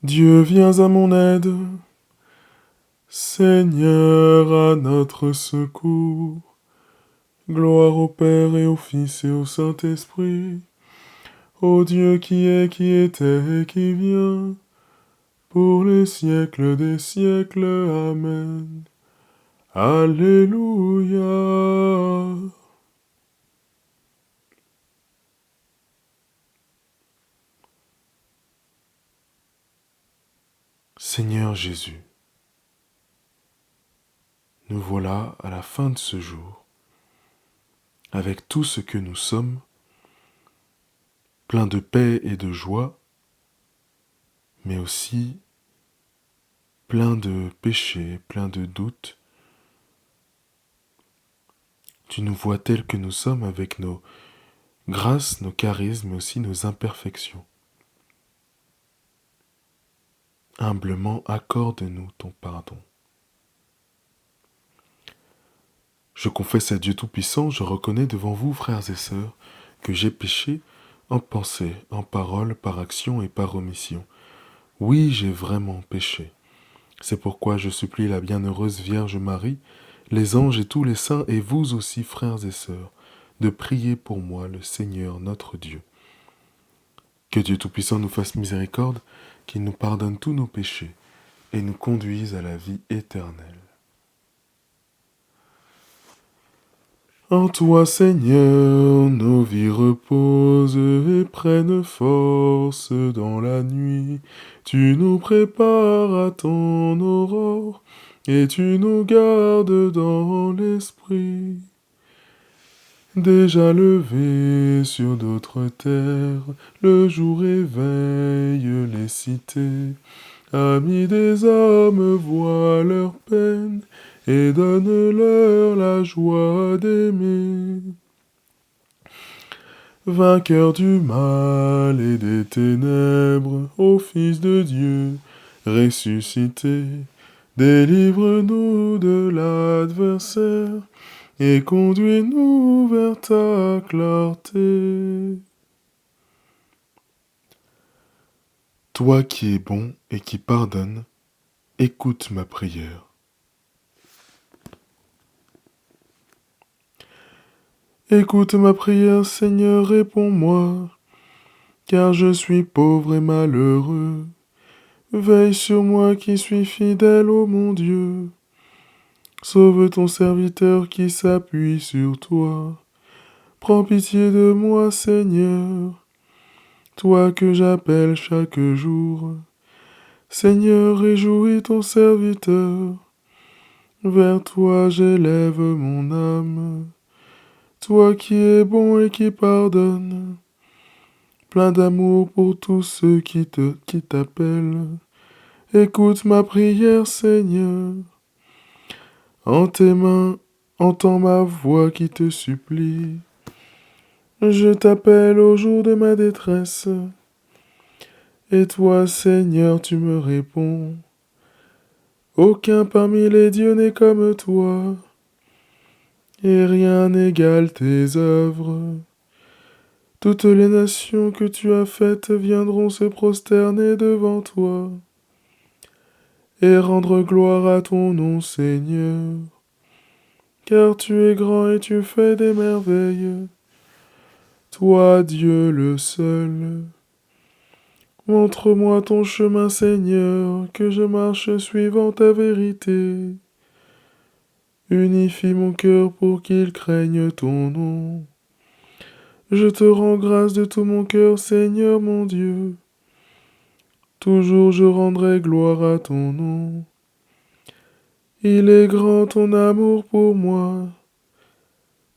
Dieu, viens à mon aide. Seigneur, à notre secours. Gloire au Père et au Fils et au Saint-Esprit. Ô Dieu qui était et qui vient, pour les siècles des siècles. Amen. Alléluia. Seigneur Jésus, nous voilà à la fin de ce jour, avec tout ce que nous sommes, plein de paix et de joie, mais aussi plein de péchés, plein de doutes. Tu nous vois tels que nous sommes avec nos grâces, nos charismes, mais aussi nos imperfections. Humblement, accorde-nous ton pardon. Je confesse à Dieu Tout-Puissant, je reconnais devant vous, frères et sœurs, que j'ai péché en pensée, en parole, par action et par omission. Oui, j'ai vraiment péché. C'est pourquoi je supplie la bienheureuse Vierge Marie, les anges et tous les saints, et vous aussi, frères et sœurs, de prier pour moi le Seigneur notre Dieu. Que Dieu Tout-Puissant nous fasse miséricorde, qu'il nous pardonne tous nos péchés et nous conduise à la vie éternelle. En toi, Seigneur, nos vies reposent et prennent force dans la nuit. Tu nous prépares à ton aurore et tu nous gardes dans l'esprit. Déjà levé sur d'autres terres, le jour éveille les cités. Amis des hommes, vois leur peine et donne-leur la joie d'aimer. Vainqueur du mal et des ténèbres, ô Fils de Dieu, ressuscité, délivre-nous de l'adversaire et conduis-nous vers ta clarté. Toi qui es bon et qui pardonnes, écoute ma prière. Écoute ma prière, Seigneur, réponds-moi, car je suis pauvre et malheureux. Veille sur moi qui suis fidèle, ô mon Dieu. Sauve ton serviteur qui s'appuie sur toi. Prends pitié de moi, Seigneur, toi que j'appelle chaque jour. Seigneur, réjouis ton serviteur. Vers toi j'élève mon âme. Toi qui es bon et qui pardonne, plein d'amour pour tous ceux qui t'appellent. Écoute ma prière, Seigneur. En tes mains, entends ma voix qui te supplie. Je t'appelle au jour de ma détresse. Et toi, Seigneur, tu me réponds. Aucun parmi les dieux n'est comme toi, et rien n'égale tes œuvres. Toutes les nations que tu as faites viendront se prosterner devant toi, et rendre gloire à ton nom, Seigneur. Car tu es grand et tu fais des merveilles, toi, Dieu le seul. Montre-moi ton chemin, Seigneur, que je marche suivant ta vérité. Unifie mon cœur pour qu'il craigne ton nom. Je te rends grâce de tout mon cœur, Seigneur mon Dieu. Toujours je rendrai gloire à ton nom. Il est grand ton amour pour moi.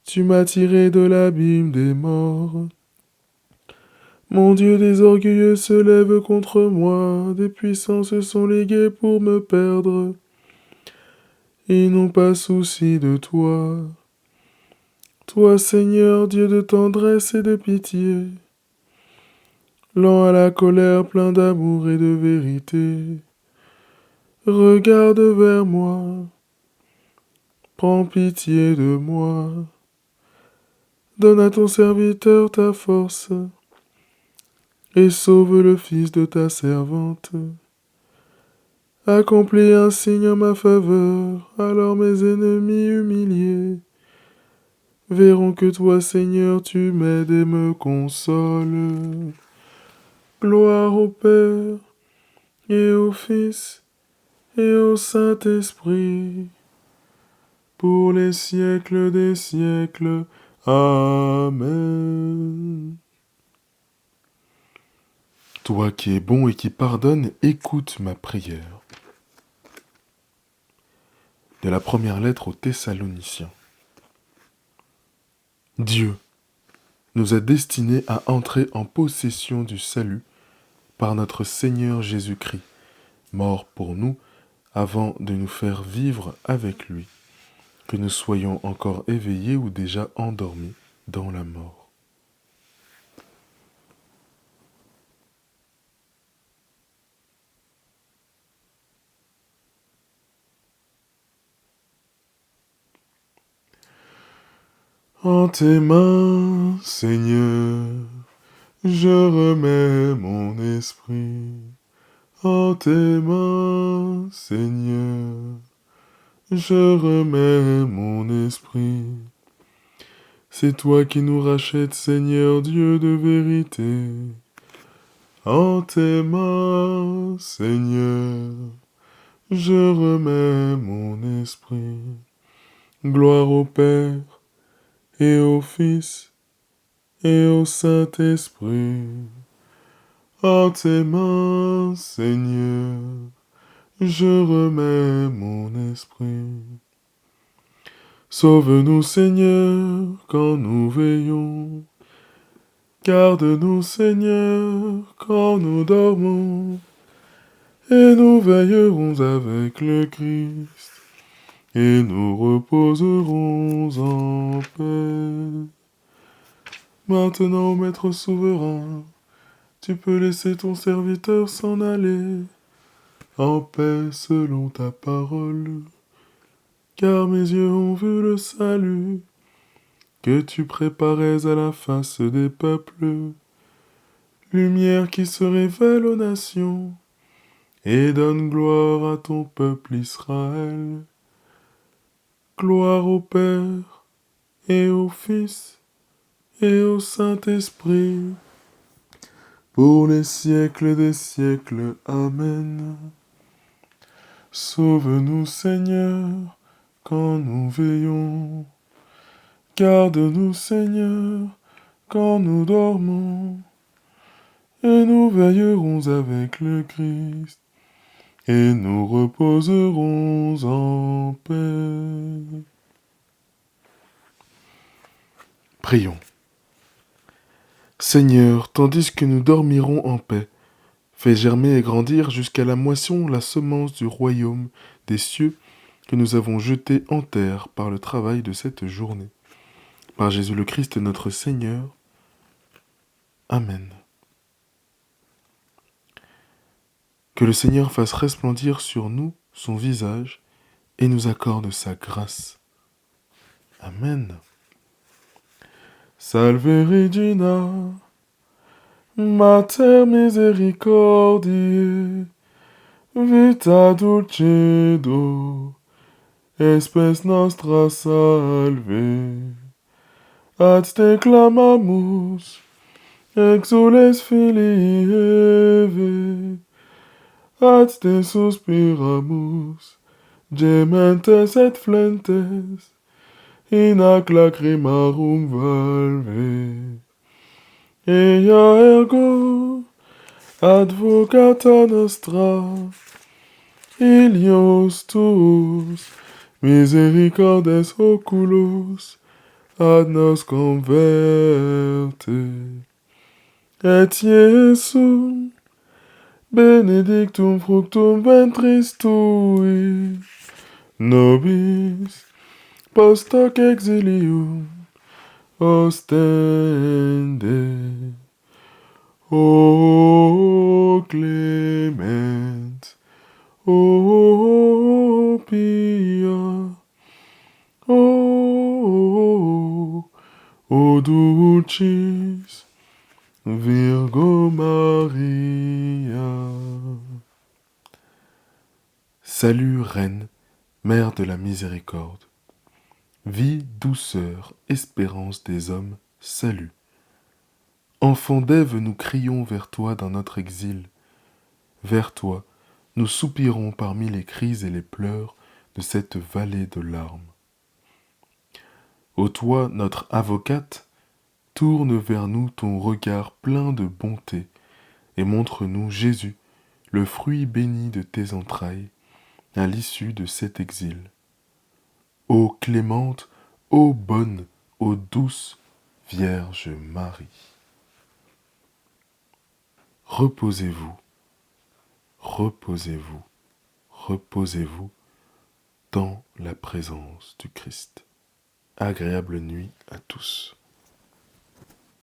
Tu m'as tiré de l'abîme des morts. Mon Dieu, des orgueilleux se lèvent contre moi, des puissants se sont ligués pour me perdre. Ils n'ont pas souci de toi. Toi, Seigneur, Dieu de tendresse et de pitié, lent à la colère, plein d'amour et de vérité, regarde vers moi, prends pitié de moi, donne à ton serviteur ta force, et sauve le fils de ta servante. Accomplis un signe en ma faveur, alors mes ennemis humiliés verront que toi, Seigneur, tu m'aides et me consoles. Gloire au Père et au Fils et au Saint-Esprit, pour les siècles des siècles. Amen. Toi qui es bon et qui pardonnes, écoute ma prière. De la première lettre aux Thessaloniciens. Dieu nous a destinés à entrer en possession du salut par notre Seigneur Jésus-Christ, mort pour nous avant de nous faire vivre avec lui, que nous soyons encore éveillés ou déjà endormis dans la mort. En tes mains, Seigneur, je remets mon esprit. En tes mains, Seigneur, je remets mon esprit. C'est toi qui nous rachètes, Seigneur Dieu de vérité. En tes mains, Seigneur, je remets mon esprit. Gloire au Père et au Fils et au Saint-Esprit. En tes mains, Seigneur, je remets mon esprit. Sauve-nous, Seigneur, quand nous veillons. Garde-nous, Seigneur, quand nous dormons. Et nous veillerons avec le Christ. Et nous reposerons en paix. Maintenant, Maître souverain, tu peux laisser ton serviteur s'en aller, en paix selon ta parole, car mes yeux ont vu le salut que tu préparais à la face des peuples, lumière qui se révèle aux nations, et donne gloire à ton peuple Israël. Gloire au Père, et au Fils, et au Saint-Esprit, pour les siècles des siècles. Amen. Sauve-nous, Seigneur, quand nous veillons. Garde-nous, Seigneur, quand nous dormons. Et nous veillerons avec le Christ. Et nous reposerons en paix. Prions. Seigneur, tandis que nous dormirons en paix, fais germer et grandir jusqu'à la moisson la semence du royaume des cieux que nous avons jetée en terre par le travail de cette journée. Par Jésus le Christ notre Seigneur. Amen. Que le Seigneur fasse resplendir sur nous son visage et nous accorde sa grâce. Amen. Salve Regina, Mater misericordiae, vita dulcedo, espes nostra salve. Ad te clamamus, exules filii Eve, ad te suspiramus, gementes et flentes, in ac lacrimarum valve. Ea ergo, advocata nostra, ilios tuus, misericordes oculos, ad nos converte. Et Iesum, benedictum fructum ventris tui, nobis post hoc exilium ostende. O clement, o pia, o dulcis Virgo Maria. Salut, Reine, Mère de la miséricorde. Vie, douceur, espérance des hommes, salut. Enfant d'Ève, nous crions vers toi dans notre exil. Vers toi, nous soupirons parmi les cris et les pleurs de cette vallée de larmes. Ô toi, notre avocate, tourne vers nous ton regard plein de bonté et montre-nous Jésus, le fruit béni de tes entrailles, à l'issue de cet exil. Ô clémente, ô bonne, ô douce Vierge Marie. Reposez-vous, reposez-vous, reposez-vous dans la présence du Christ. Agréable nuit à tous.